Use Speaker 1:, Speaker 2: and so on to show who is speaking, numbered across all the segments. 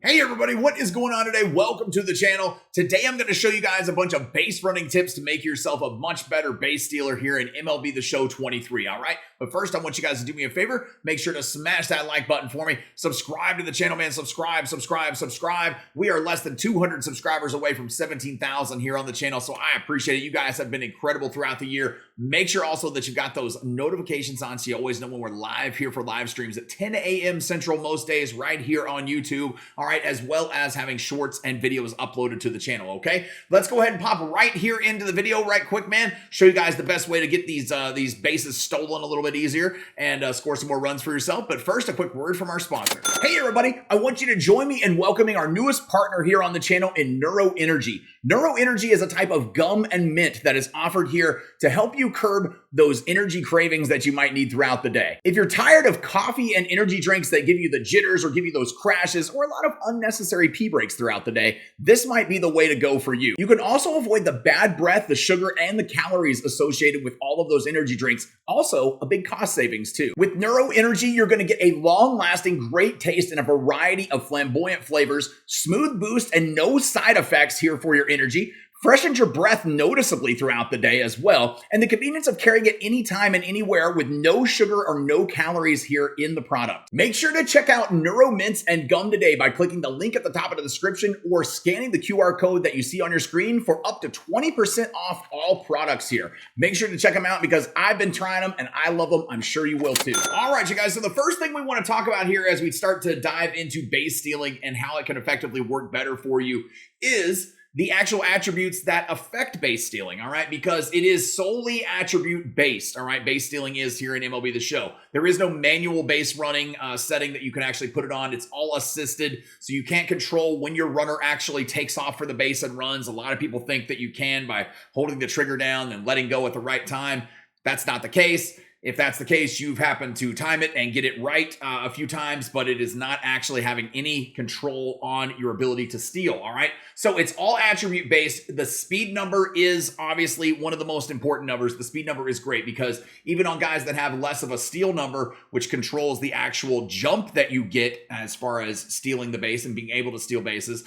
Speaker 1: Hey everybody, what is going on today? Welcome to the channel. Today I'm going to show you guys a bunch of base running tips to make yourself a much better base stealer here in MLB The Show 23, all right? But first, I want you guys to do me a favor. Make sure to smash that like button for me. Subscribe to the channel, man. Subscribe. We are less than 200 subscribers away from 17,000 here on the channel, so I appreciate it. You guys have been incredible throughout the year. Make sure also that you've got those notifications on so you always know when we're live here for live streams at 10 a.m. Central most days right here on YouTube. All right, as well as having shorts and videos uploaded to the channel, okay? Let's go ahead and pop right here into the video right quick, man. Show you guys the best way to get these bases stolen a little bit easier and score some more runs for yourself. But first, a quick word from our sponsor. Hey, everybody. I want you to join me in welcoming our newest partner here on the channel in Neuro Energy. Neuro Energy is a type of gum and mint that is offered here to help you curb those energy cravings that you might need throughout the day. If you're tired of coffee and energy drinks that give you the jitters or give you those crashes or a lot of unnecessary pee breaks throughout the day, this might be the way to go for you. You can also avoid the bad breath, the sugar, and the calories associated with all of those energy drinks. Also, a big cost savings too. With Neuro Energy, you're going to get a long-lasting, great taste in a variety of flamboyant flavors, smooth boost, and no side effects here for your energy. Freshens your breath noticeably throughout the day as well, and the convenience of carrying it anytime and anywhere with no sugar or no calories here in the product. Make sure to check out Neuro Mints and Gum today by clicking the link at the top of the description or scanning the QR code that you see on your screen for up to 20% off all products here. Make sure to check them out because I've been trying them and I love them. I'm sure you will too. All right, you guys, so the first thing we want to talk about here as we start to dive into base stealing and how it can effectively work better for you is the actual attributes that affect base stealing, all right? Because it is solely attribute based, all right? Base stealing is here in MLB The Show. There is no manual base running setting that you can actually put it on. It's all assisted, so you can't control when your runner actually takes off for the base and runs. A lot of people think that you can by holding the trigger down and letting go at the right time. That's not the case. If that's the case, you've happened to time it and get it right a few times, but it is not actually having any control on your ability to steal, all right? So it's all attribute based. The speed number is obviously one of the most important numbers. The speed number is great because even on guys that have less of a steal number, which controls the actual jump that you get as far as stealing the base and being able to steal bases,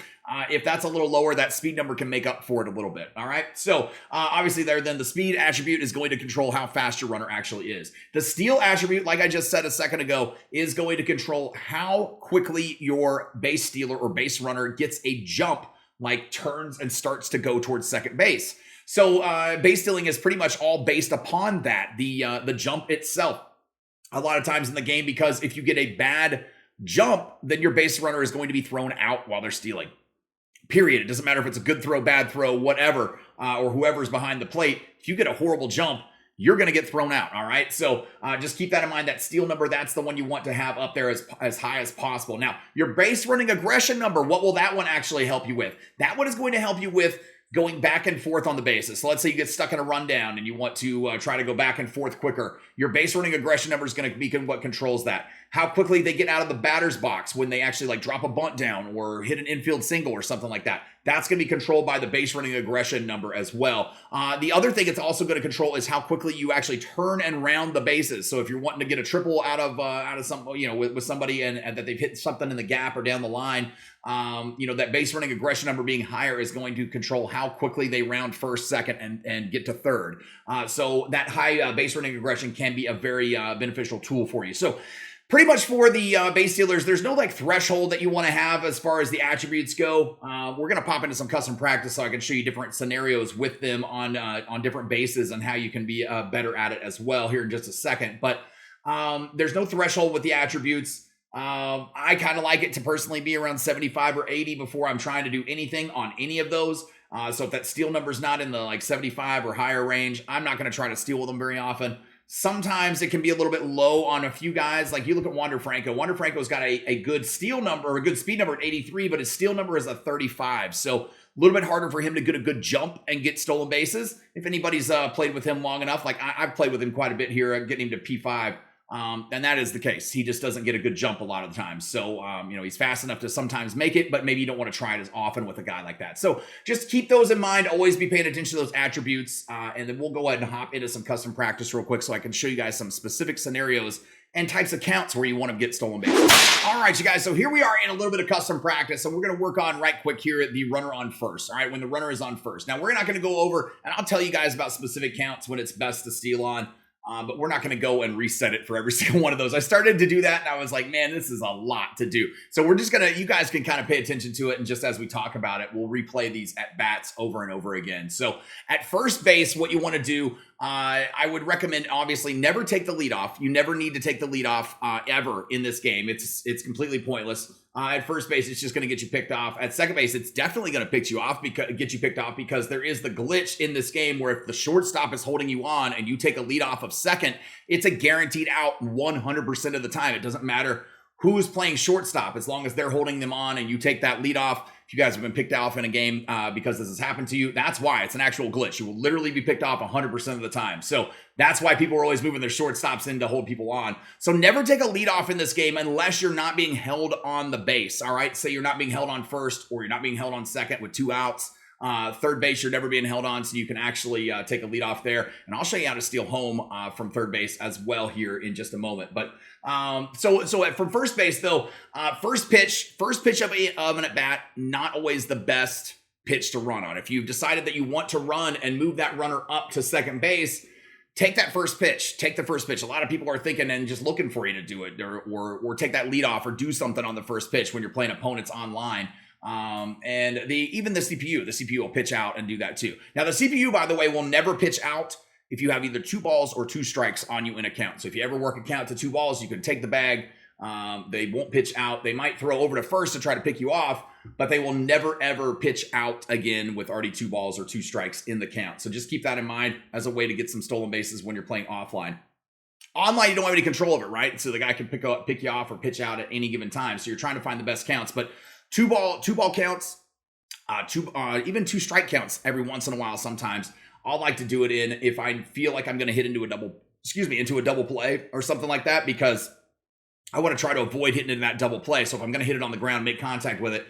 Speaker 1: if that's a little lower, that speed number can make up for it a little bit, all right? So obviously then the speed attribute is going to control how fast your runner actually is. The steal attribute, like I just said a second ago, is going to control how quickly your base stealer or base runner gets a jump, like turns and starts to go towards second base. So base stealing is pretty much all based upon that, the jump itself. A lot of times in the game, because if you get a bad jump, then your base runner is going to be thrown out while they're stealing. Period. It doesn't matter if it's a good throw, bad throw, whatever, or whoever's behind the plate. If you get a horrible jump, you're going to get thrown out, all right? So just keep that in mind. That steal number, that's the one you want to have up there as high as possible. Now, your base running aggression number, what will that one actually help you with? That one is going to help you with going back and forth on the bases. So let's say you get stuck in a rundown and you want to try to go back and forth quicker. Your base running aggression number is going to be what controls that. How quickly they get out of the batter's box when they actually like drop a bunt down or hit an infield single or something like that. That's going to be controlled by the base running aggression number as well. The other thing it's also going to control is how quickly you actually turn and round the bases. So if you're wanting to get a triple out of some, with somebody and that they've hit something in the gap or down the line, that base running aggression number being higher is going to control how quickly they round first, second, and get to third. So that high base running aggression can be a very beneficial tool for you. So pretty much for the base stealers, there's no like threshold that you want to have as far as the attributes go. We're going to pop into some custom practice so I can show you different scenarios with them on different bases and how you can be better at it as well here in just a second. But there's no threshold with the attributes. I kind of like it to personally be around 75 or 80 before I'm trying to do anything on any of those. So if that steal number is not in the like 75 or higher range, I'm not going to try to steal with them very often. Sometimes it can be a little bit low on a few guys. Like you look at Wander Franco. Wander Franco's got a good steal number or a good speed number at 83, but his steal number is a 35. So a little bit harder for him to get a good jump and get stolen bases. If anybody's played with him long enough, like I've played with him quite a bit here, getting him to P5. And that is the case. He just doesn't get a good jump a lot of the time. So, he's fast enough to sometimes make it, but maybe you don't want to try it as often with a guy like that. So just keep those in mind. Always be paying attention to those attributes. And then we'll go ahead and hop into some custom practice real quick so I can show you guys some specific scenarios and types of counts where you want to get stolen bases. All right, you guys, so here we are in a little bit of custom practice, and we're going to work on right quick here at the runner on first, all right, when the runner is on first. Now, we're not going to go over, and I'll tell you guys about specific counts when it's best to steal on, but we're not going to go and reset it for every single one of those. I started to do that, and I was like, man, this is a lot to do. So we're just going to, you guys can kind of pay attention to it, and just as we talk about it, we'll replay these at-bats over and over again. So at first base, what you want to do, I would recommend, obviously, never take the lead off. You never need to take the lead off ever in this game. It's completely pointless. At first base, it's just going to get you picked off. At second base, it's definitely going to get you picked off because there is the glitch in this game where if the shortstop is holding you on and you take a lead off of second, it's a guaranteed out 100% of the time. It doesn't matter who's playing shortstop as long as they're holding them on and you take that lead off. If you guys have been picked off in a game because this has happened to you, that's why. It's an actual glitch. You will literally be picked off 100% of the time. So that's why people are always moving their shortstops in to hold people on. So never take a lead off in this game unless you're not being held on the base, all right? Say you're not being held on first or you're not being held on second with 2 outs. Third base, you're never being held on, so you can actually take a lead off there. And I'll show you how to steal home from third base as well here in just a moment. But from first base though, first pitch of an at bat, not always the best pitch to run on. If you've decided that you want to run and move that runner up to second base, take that first pitch. Take the first pitch. A lot of people are thinking and just looking for you to do it, or take that lead off or do something on the first pitch when you're playing opponents online. And even the CPU will pitch out and do that too. Now the CPU, by the way, will never pitch out if you have either 2 balls or 2 strikes on you in a count. So if you ever work a count to 2 balls, you can take the bag. They won't pitch out. They might throw over to first to try to pick you off, but they will never ever pitch out again with already 2 balls or 2 strikes in the count. So just keep that in mind as a way to get some stolen bases when you're playing offline. Online, you don't have any control of it, right? So the guy can pick you off or pitch out at any given time. So you're trying to find the best counts, but 2 ball counts, even 2 strike counts every once in a while. Sometimes I'll like to do it in if I feel like I'm going to hit into a double play or something like that, because I want to try to avoid hitting into that double play. So if I'm going to hit it on the ground, make contact with it,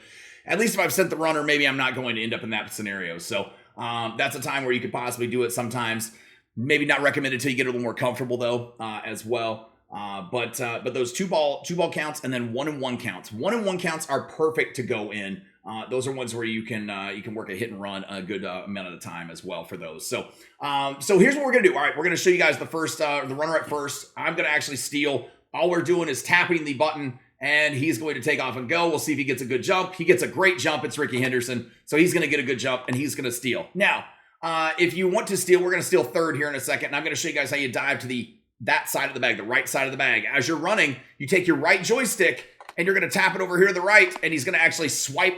Speaker 1: at least if I've sent the runner, maybe I'm not going to end up in that scenario. So that's a time where you could possibly do it sometimes. Maybe not recommended until you get a little more comfortable though, as well. But those 2 ball counts and then 1-and-1 counts. 1-and-1 counts are perfect to go in. Those are ones where you can work a hit and run a good amount of the time as well for those. So here's what we're gonna do. All right, we're gonna show you guys the first the runner at first. I'm gonna actually steal. All we're doing is tapping the button, and he's going to take off and go. We'll see if he gets a good jump. He gets a great jump. It's Ricky Henderson, so he's gonna get a good jump and he's gonna steal. Now, if you want to steal, we're gonna steal third here in a second, and I'm gonna show you guys how you dive to that side of the bag, the right side of the bag. As you're running, you take your right joystick and you're going to tap it over here to the right, and he's going to actually swipe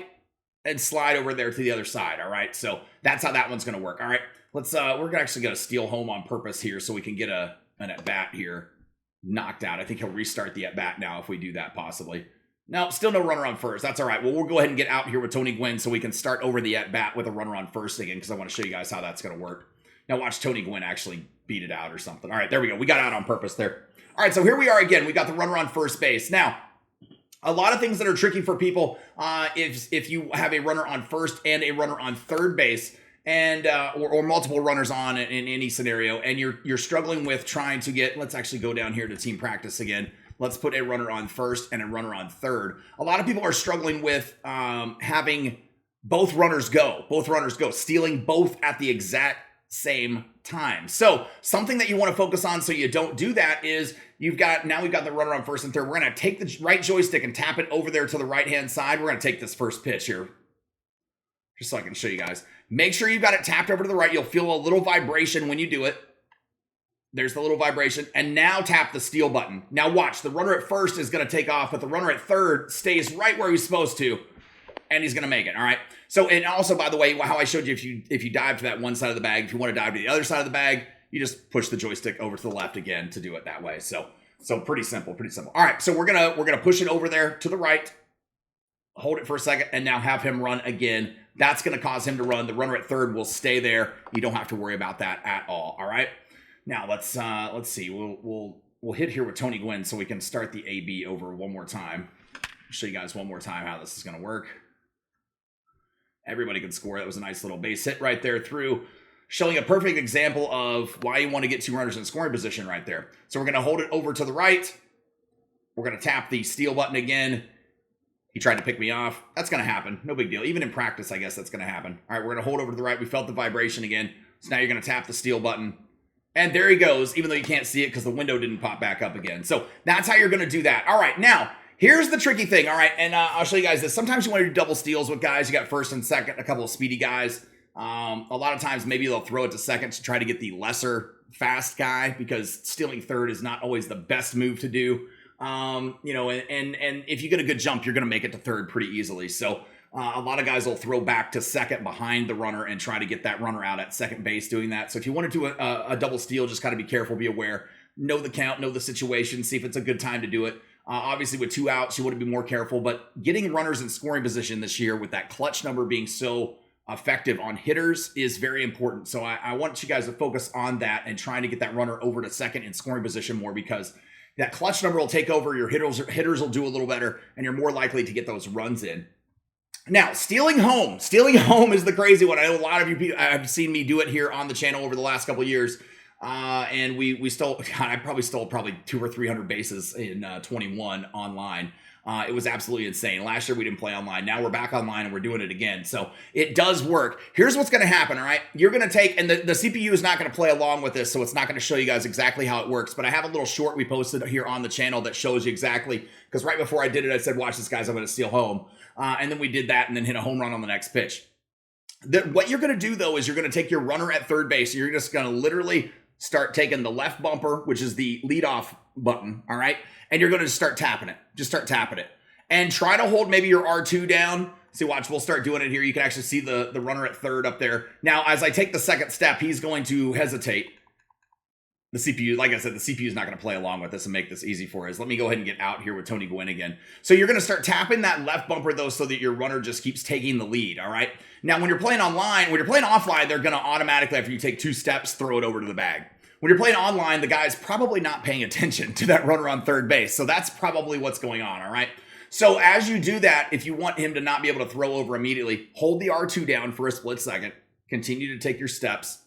Speaker 1: and slide over there to the other side. All right. So that's how that one's going to work. All right. We're actually going to steal home on purpose here so we can get an at bat here knocked out. I think he'll restart the at bat now if we do that possibly. No, still no runner on first. That's all right. Well, we'll go ahead and get out here with Tony Gwynn so we can start over the at bat with a runner on first again, because I want to show you guys how that's going to work. Now watch Tony Gwynn actually beat it out or something. All right, there we go. We got out on purpose there. All right, so here we are again. We got the runner on first base. Now, a lot of things that are tricky for people if you have a runner on first and a runner on third base, and or multiple runners on in any scenario, and you're struggling with trying to get. Let's actually go down here to team practice again. Let's put a runner on first and a runner on third. A lot of people are struggling with having both runners go, stealing both at the exact same time. So something that you want to focus on so you don't do that is we've got the runner on first and third. We're going to take the right joystick and tap it over there to the right hand side. We're going to take this first pitch here just so I can show you guys. Make sure you've got it tapped over to the right. You'll feel a little vibration when you do it. There's the little vibration. And now tap the steal button. Now watch, the runner at first is going to take off, but the runner at third stays right where he's supposed to, and he's going to make it. All right. So, and also, by the way, how I showed you, if you dive to that one side of the bag, if you want to dive to the other side of the bag, you just push the joystick over to the left again to do it that way. So pretty simple. All right. So we're gonna push it over there to the right, hold it for a second, and now have him run again. That's going to cause him to run. The runner at third will stay there. You don't have to worry about that at all. All right. Now let's see. We'll hit here with Tony Gwynn so we can start the AB over one more time. Show you guys one more time how this is going to work. Everybody can score. That was a nice little base hit right there through, showing a perfect example of why you want to get 2 runners in scoring position right there. So we're going to hold it over to the right. We're going to tap the steal button again. He tried to pick me off. That's going to happen. No big deal. Even in practice, I guess that's going to happen. All right, we're going to hold over to the right. We felt the vibration again. So now you're going to tap the steal button. And there he goes, even though you can't see it because the window didn't pop back up again. So that's how you're going to do that. All right, now, here's the tricky thing, all right? And I'll show you guys this. Sometimes you want to do double steals with guys. You got first and second, a couple of speedy guys. A lot of times, maybe they'll throw it to second to try to get the lesser fast guy because stealing third is not always the best move to do. You know, and if you get a good jump, you're going to make it to third pretty easily. So a lot of guys will throw back to second behind the runner and try to get that runner out at second base doing that. So if you want to do a double steal, just kind of be careful, be aware, know the count, know the situation, see if it's a good time to do it. Obviously with 2 outs, you want to be more careful, but getting runners in scoring position this year with that clutch number being so effective on hitters is very important. So I want you guys to focus on that and trying to get that runner over to second in scoring position more, because that clutch number will take over. Your hitters will do a little better, and you're more likely to get those runs in. Now, stealing home is the crazy one. I know a lot of you have seen me do it here on the channel over the last couple of years. And we stole, I probably stole 200 or 300 bases in 21 online. It was absolutely insane. Last year we didn't play online. Now we're back online and we're doing it again. So it does work. Here's what's going to happen, all right? You're going to take, and the CPU is not going to play along with this, so it's not going to show you guys exactly how it works. But I have a little short we posted here on the channel that shows you exactly, because right before I did it, I said, watch this, guys, I'm going to steal home. And then we did that and then hit a home run on the next pitch. What you're going to do, though, is you're going to take your runner at third base. And you're just going to literally start taking the left bumper, which is the leadoff button, all right? And you're going to start tapping it. Just start tapping it. And try to hold maybe your R2 down. See, watch, we'll start doing it here. You can actually see the runner at third up there. Now, as I take the second step, he's going to hesitate. The CPU, like I said, the CPU is not going to play along with this and make this easy for us. Let me go ahead and get out here with Tony Gwynn again. So you're going to start tapping that left bumper, though, so that your runner just keeps taking the lead, all right? Now, when you're playing online, when you're playing offline, they're going to automatically, after you take 2 steps, throw it over to the bag. When you're playing online, the guy's probably not paying attention to that runner on third base. So that's probably what's going on, all right? So as you do that, if you want him to not be able to throw over immediately, hold the R2 down for a split second. Continue to take your steps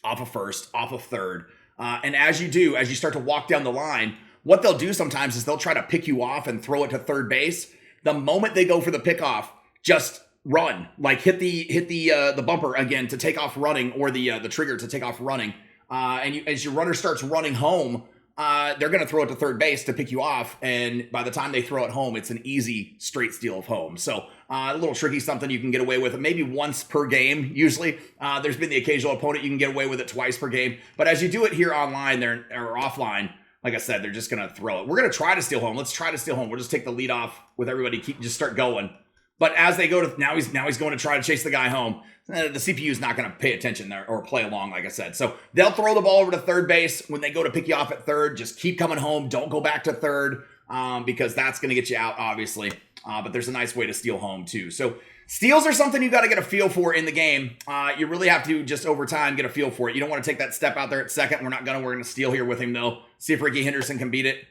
Speaker 1: off of first, off of third. And as you do, as you start to walk down the line, what they'll do sometimes is they'll try to pick you off and throw it to third base. The moment they go for the pickoff, just run, like hit the bumper again to take off running, or the trigger to take off running. As your runner starts running home, they're going to throw it to third base to pick you off. And by the time they throw it home, it's an easy straight steal of home. So a little tricky, something you can get away with maybe once per game. Usually there's been the occasional opponent you can get away with it twice per game. But as you do it here online or offline, like I said, they're just going to throw it. We're going to try to steal home. Let's try to steal home. We'll just take the lead off with everybody. Just start going. But as they go to, now he's going to try to chase the guy home. The CPU is not going to pay attention there or play along, like I said. So they'll throw the ball over to third base. When they go to pick you off at third, just keep coming home. Don't go back to third because that's going to get you out, obviously. But there's a nice way to steal home, too. So steals are something you got to get a feel for in the game. You really have to just over time get a feel for it. You don't want to take that step out there at second. We're going to steal here with him, though. See if Ricky Henderson can beat it.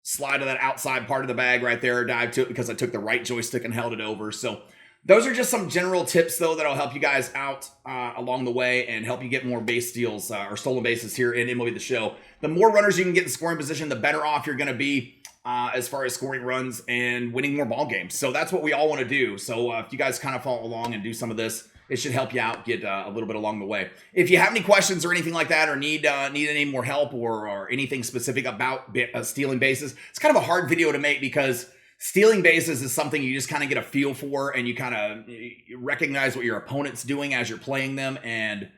Speaker 1: Slide to that outside part of the bag right there, dive to it because I took the right joystick and held it over. So those are just some general tips, though, that'll help you guys out along the way and help you get more base steals or stolen bases here in MLB The Show. The more runners you can get in scoring position, the better off you're going to be as far as scoring runs and winning more ball games. So that's what we all want to do. So if you guys kind of follow along and do some of this, it should help you out, get a little bit along the way. If you have any questions or anything like that, or need any more help or anything specific about stealing bases, it's kind of a hard video to make because stealing bases is something you just kind of get a feel for, and you kind of recognize what your opponent's doing as you're playing them. And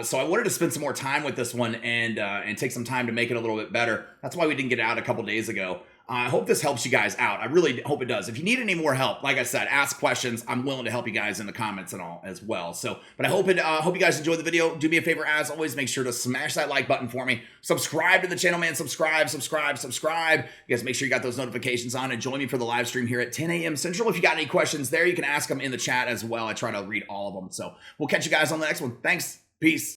Speaker 1: so I wanted to spend some more time with this one and take some time to make it a little bit better. That's why we didn't get it out a couple days ago. I hope this helps you guys out. I really hope it does. If you need any more help, like I said, ask questions. I'm willing to help you guys in the comments and all as well. So, but I hope you guys enjoyed the video. Do me a favor, as always, make sure to smash that like button for me. Subscribe to the channel, man. Subscribe. You guys make sure you got those notifications on and join me for the live stream here at 10 a.m. Central. If you got any questions there, you can ask them in the chat as well. I try to read all of them. So we'll catch you guys on the next one. Thanks. Peace.